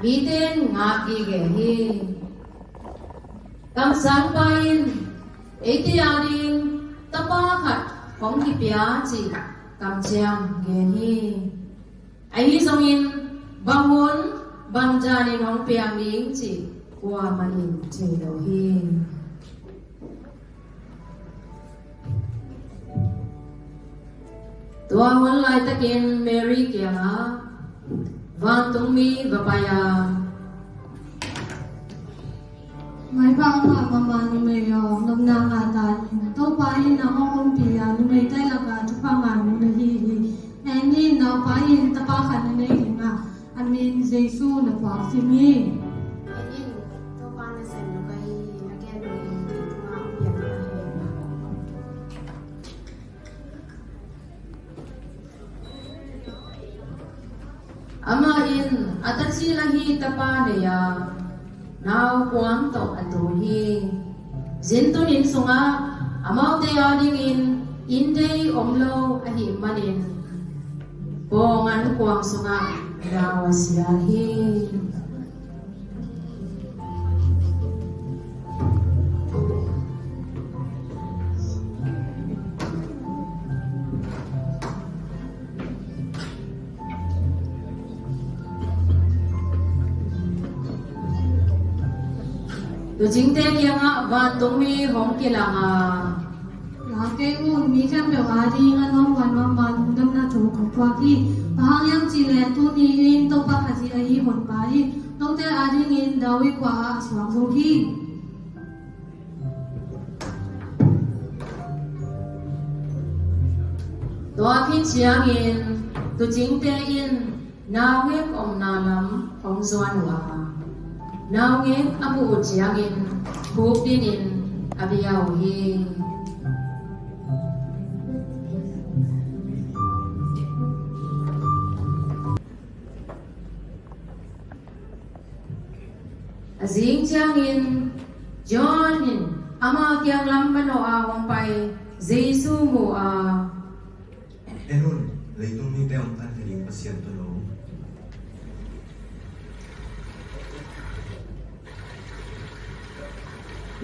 มีเต้นงากีเกฮีกำสังไปเอติยาดิงตะป้าขัดของที่เปียจีกำเชียงเกฮีไอฮิซงอินบางวนบางจานิน้องเปียมิงจีกัวมันอินเจโลฮีตัววันไลตะกินเมรี่เกียงาวันตุงมีวปายาไม่ฟังค่ะประมาณนี้ไม่ยอมน้ำนางอาตาตัวไปน้ำองค์เปียนุ่มไม่ได้ละกันทุกประมาณนุ่มไม่ฮีแอนนี่น้ำไปตะปาขันในหิมะอันมีเจสูนักว่าสิมีอามาอินอัตชิลาฮีตะปาเดียนาวความตกอัตุฮีจินตุนินสุงะอามาเดียดิงินอินเดย์อมโลอหิมันินปองอันความสุงะดาวสิยาฮีตัวจริงเตะยังอ่ะวันตรงมีของกีฬาลาเกอุนมีแค่เบลอาดีงั้นน้องวันวันวันดำน้ำโจของพวกที่บางยังจีเลตุนีอินตัวปากจีไอฮีหนไปต้องแต่อาดีอินดาวิกว่าสว่างโซฮีตัวพิจารณาตัวจริงเตะอินนาเวกอมนาลัมของสวนว่านาวเงกอบูจยากินภูปินินอภิยาวฮีอซิงจางินจอนินอามาเกียงลำบโนอาหงไปเจซูมูอาเอนุนเลยต้องมีแต่องค์การเรียนเปอร์เซ็นต์ตัวโล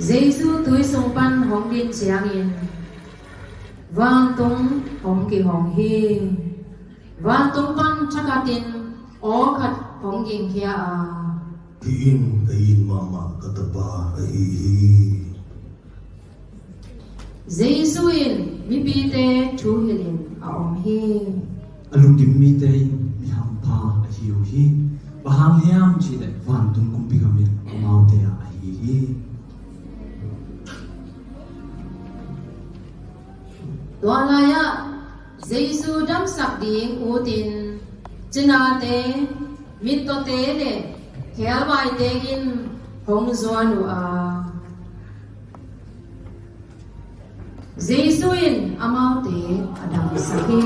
เจซูตุยสงปันหงดินเสียงอินวางตรงหงกีหงฮีวางตรงปันชักตินโอขัดหงยิงเขียอาที่อินได้ยินมามากัตปาไอฮีเจซูอินมีปีเตชูฮิลินอาอมฮีอลุงดิมมีเตยมีหำพาอหิวฮีบางเฮียมจีเดวันตุงกุมพิกามินมาอุเตยอหิฮีตัวลายะเจซูดัมสักดิงอูตินจนาเตมิตโตเตเดเขียวไวเตกินหงจวนูอาเจซูอินอามาเตอดัมสักฮี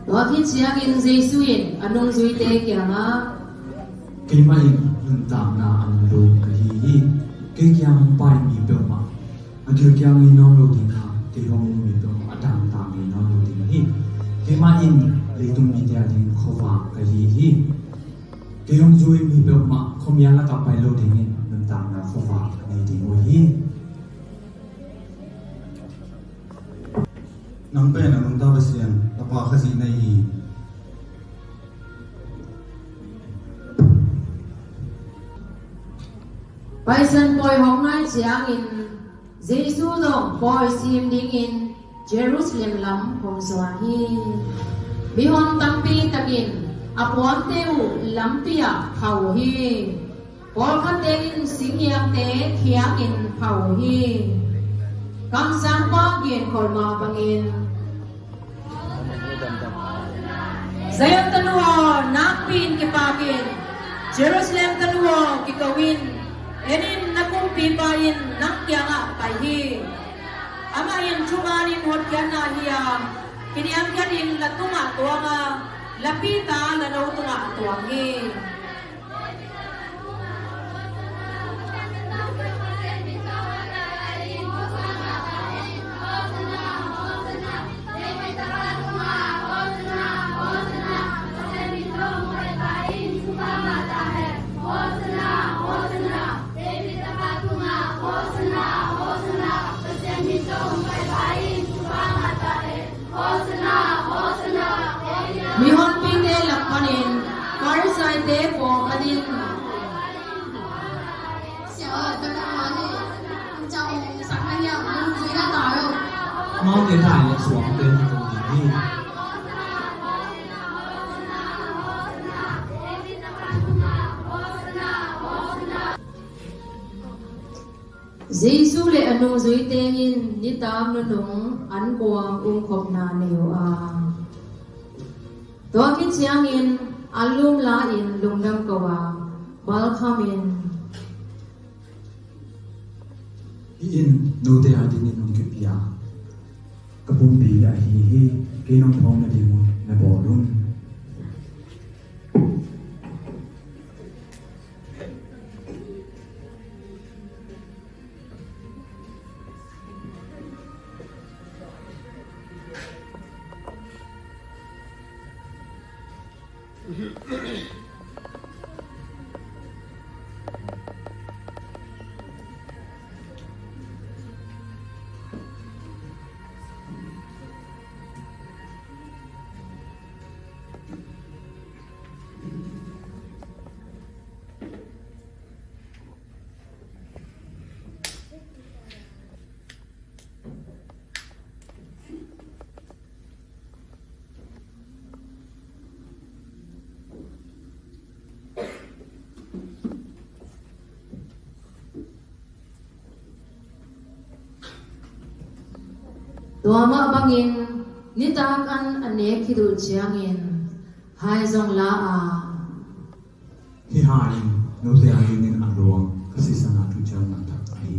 ตัวพิจารณาเจซูอินอนุจุยเตเกียงากิมาอินลุนตามนาอันลูกฮีฮีเกี่ยงไปมีเปลมาอันเกี่ยงอินน้องโลดินาที่ห้องมีเปลมาอัดามตามอินน้องโลดินาฮีกิมาอินเลยตุมีเดียดินขวากฮีฮีเกี่ยงจุยมีเปลมาคมยันละกับไปโลดินินลุนตามนาขวาในดินโอฮีน้องเป็นน้องตาเบสเซียนตะปาขจีในฮีไปสันปอยหงไงเสียงอินเจซูดงปอยซีมดิงอินเยรูซาเล็มลำของสวรรค์ฮีบิฮอนตัมปีตะกินอปวนเตวลำปียาเผาฮีปอลคันเตกินสิงเฮียงเตเขียกินเผาฮีกังสันปาเกียนคอลมาบังอิน Zion tanuo nakpin kipakin Jerusalem tanuo kikawin enin nakumpi pain nakyanga paihi amayin chumanin hotkana hiya kiniam kanin latunga tuanga lapita lanaw tunga tuangi Mihon pite lakpanin karsay te po kadin 小二跟他呢，叫上班要我们回来打哟。 မောင်းနေတိုင်းလည်းစွာတဲ့တုံးဒီ Giêsu le anu zui tengin ni tam nu nung an kwang khop na neo a to ki chiangin alum la in lungdam kawa bal khamin อินโนเตอาดินินงกิปยากระปุมปีละฮีฮีเกนองพองนะดิมุนะบอลุน Tuama bangin ni tak an anek hidul chiangin hai zong la a ฮิฮาอินโนเตอาดินินอันรวงกสิสนาทุจานันทักฮี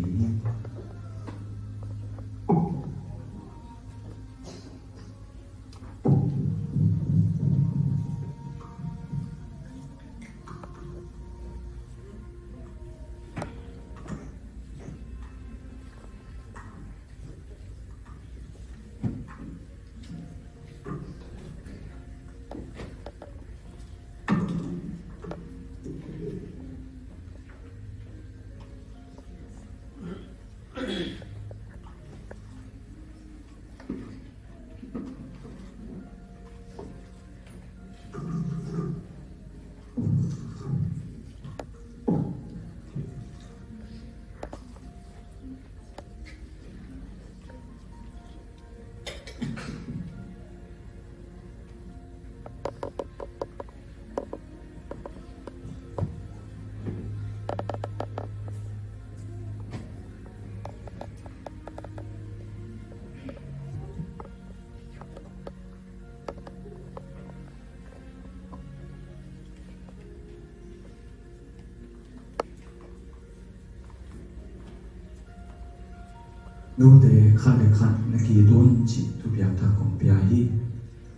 โนเตขันเลขันนักกีดวนจิทุบยาทักของเปียฮี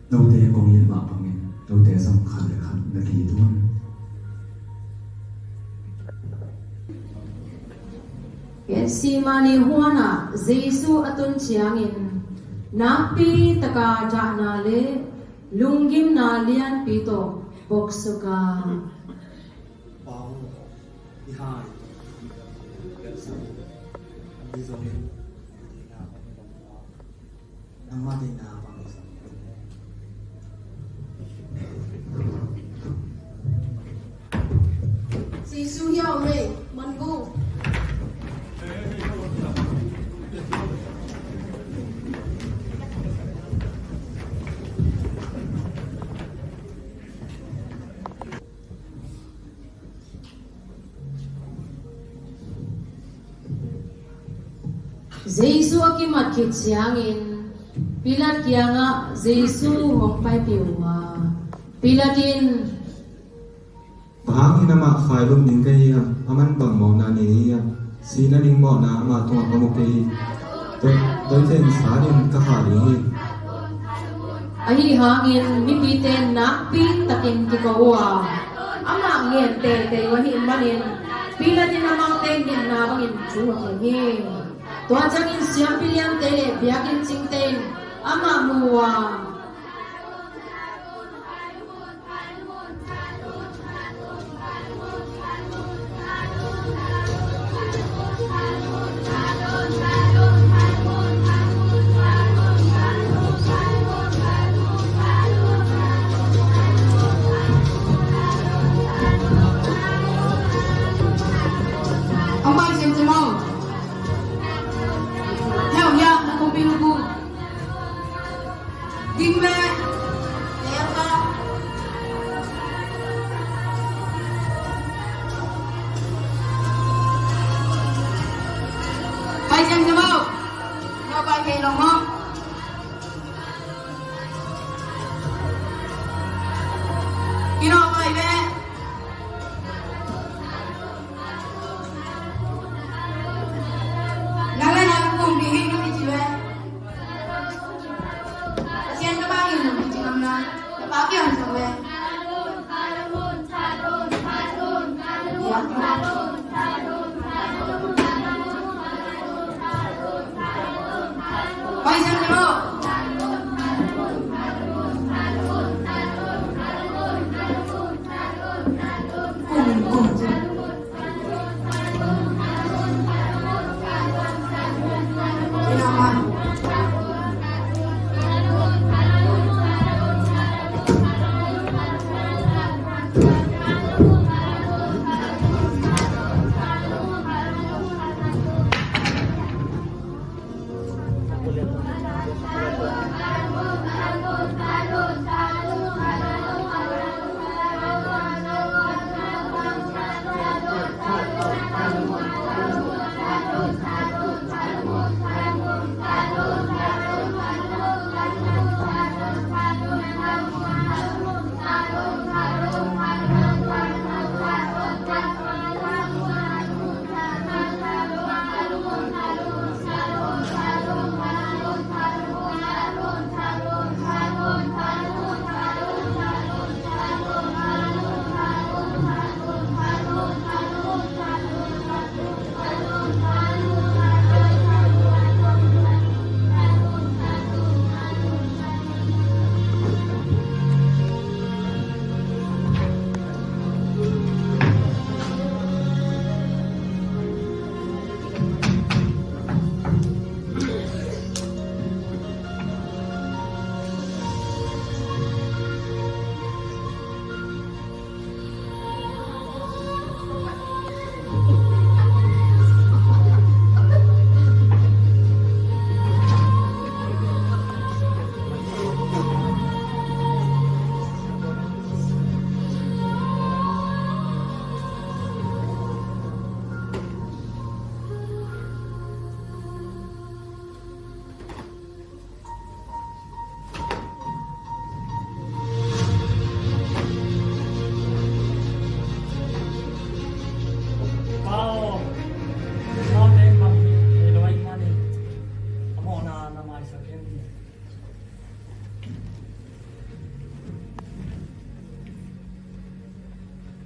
โนเตกงยินมาปังเงินโนเตสำคัญเลขันนักกีดวน si mani huana Giêsu atun chiangin napi taka jana le lungim na lian pito boksuka เบาที่ห้าเกิดสังดีโซเนน้ำมาดีนาบางสัง Giêsu yêu mình, mân gu. Giêsu akimat kit siangin pilat kianga Giêsu hong pai piwa Pilatin Bahagi nama failum ningkai ya aman bang mau nani ya sina ning mau na ma tuang kamu kei tôi tên xá đến các hạ đi ahi hangin mi piten nak pi takin kikawa ama ngien te wahi manin Pilatin amang ten din na bangin chuwa he tua jangin siam piliang te biakin sing ten ama muwa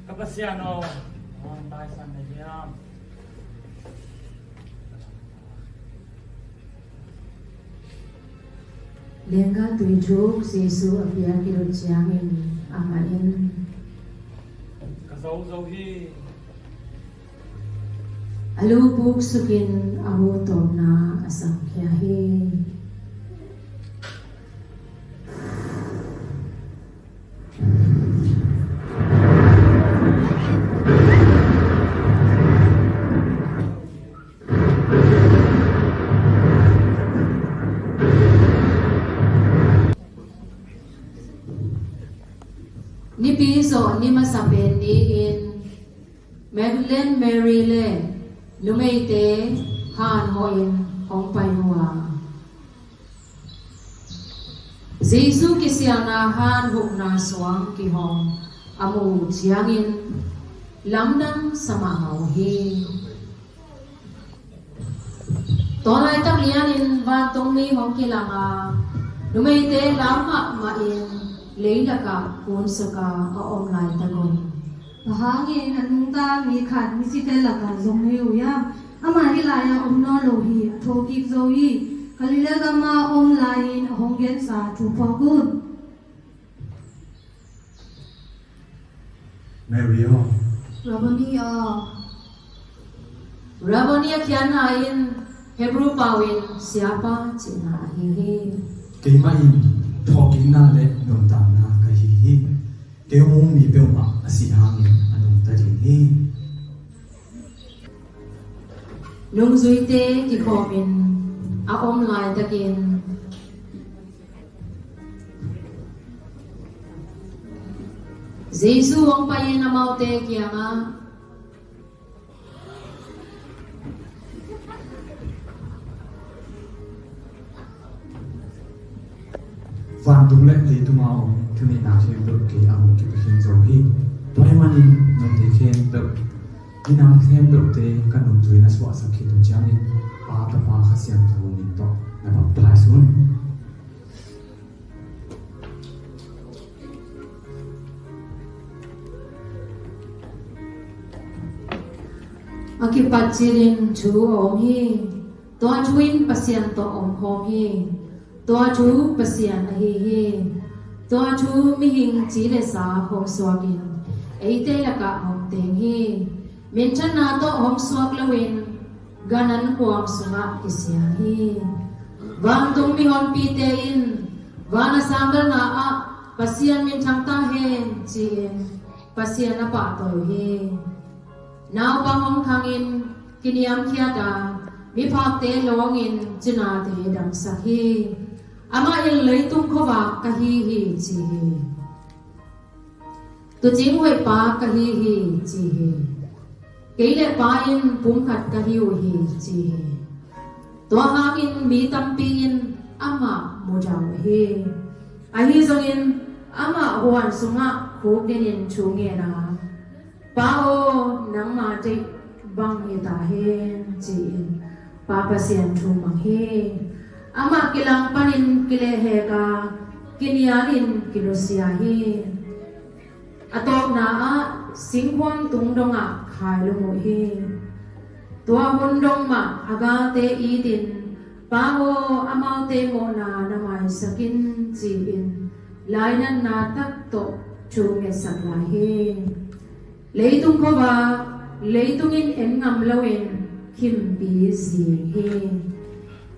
Kapasiano, tayo sa medium. Lenga tujuk Yesu apia kirut siangin amain Kasaw-zawhi. alubuk sukin amu na asam kiahi ni piso ni masaben ni in Magdalene Mary le lumeite han hoin hong pai hua Jesu kisiana han huk na swang ki hong amu chiangin lamdang samahau hi tonai tak lianin wa tong mi hong ki langa numei te lama ma in leila ka kun saka a om lai tagon bahangin anung ta mi khat mi si te laka zong he uya ama hi la ya om no lo hi thoki zo hi kalila gama om lain hong gen sa tu pokun Mary Rabboni kian hain Hebrew pawin siapa cina hi cái mai talking na le nong tam na ka hi cái hong mi pe ma asi hang anong ta hi nung zui te ki khomin a om lai takin Jesu ong payin na mau te kianga van tung le le tu ma om tu ni na thêm được cái áo cái hình dấu hi tôi em anh nông thế thêm được đi nam thêm được thế các nông thuế là swat sắc khi tu chang in ba ta ba khá xiang tu mình to là bằng plai xuống Akipatsirin chu om hi toa chuin pasian to om hom hi toa chu pasian hi toa chu mi hing chi le sa hom swagin eite la ka hom teng hi min chan na to hom swag lawin ganan huam sunga kisya hi wang tung mi hon pi te in wana sangal na a pasian min thang ta hen chi pasian na pa to hi Now bangong kangin kiniam kiada mi phak te longin china te dang sahi ama il leitung khowa kahi hi chi tu jing hoi pa kahi hi chi keile pa in pum khat kahi hi chi to hangin mi tampi in ama mojang hi ahi zongin ama huan sunga khogin chunge na Pao nang ma te bang ni ta hen chi pa pasien thu mang he ama kilang panin kile he ka kinialin kilosia he atok na a singwang tung donga khai lo mo he tua hun dong ma aga te i din pao amau te mo na mai sakin chi in lainan na tak to chu nge sak la he Leitung khowa leitung in en ngam lawin kim bi zi he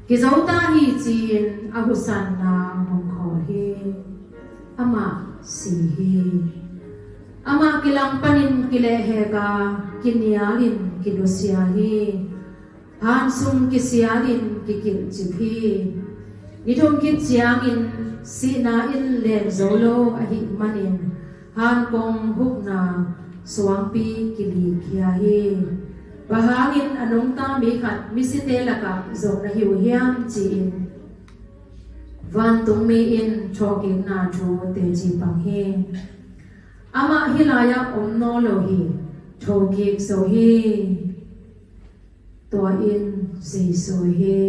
ki zauta hi chin a husan na hong kho he ama si he ama kilang panin kile he ka kinyalin kilosia he han sum kisialin kikil chiphi nithom kit chiang in si na in len zolo a hi manin han kong huk na Swampi kili kia hi bahangin anong ta mi khat misite laka zong na hiu hiam chi in van tung mi in choking na thu te chi pang hi ama hilaya om no lo hi thokik so hi to in si so hi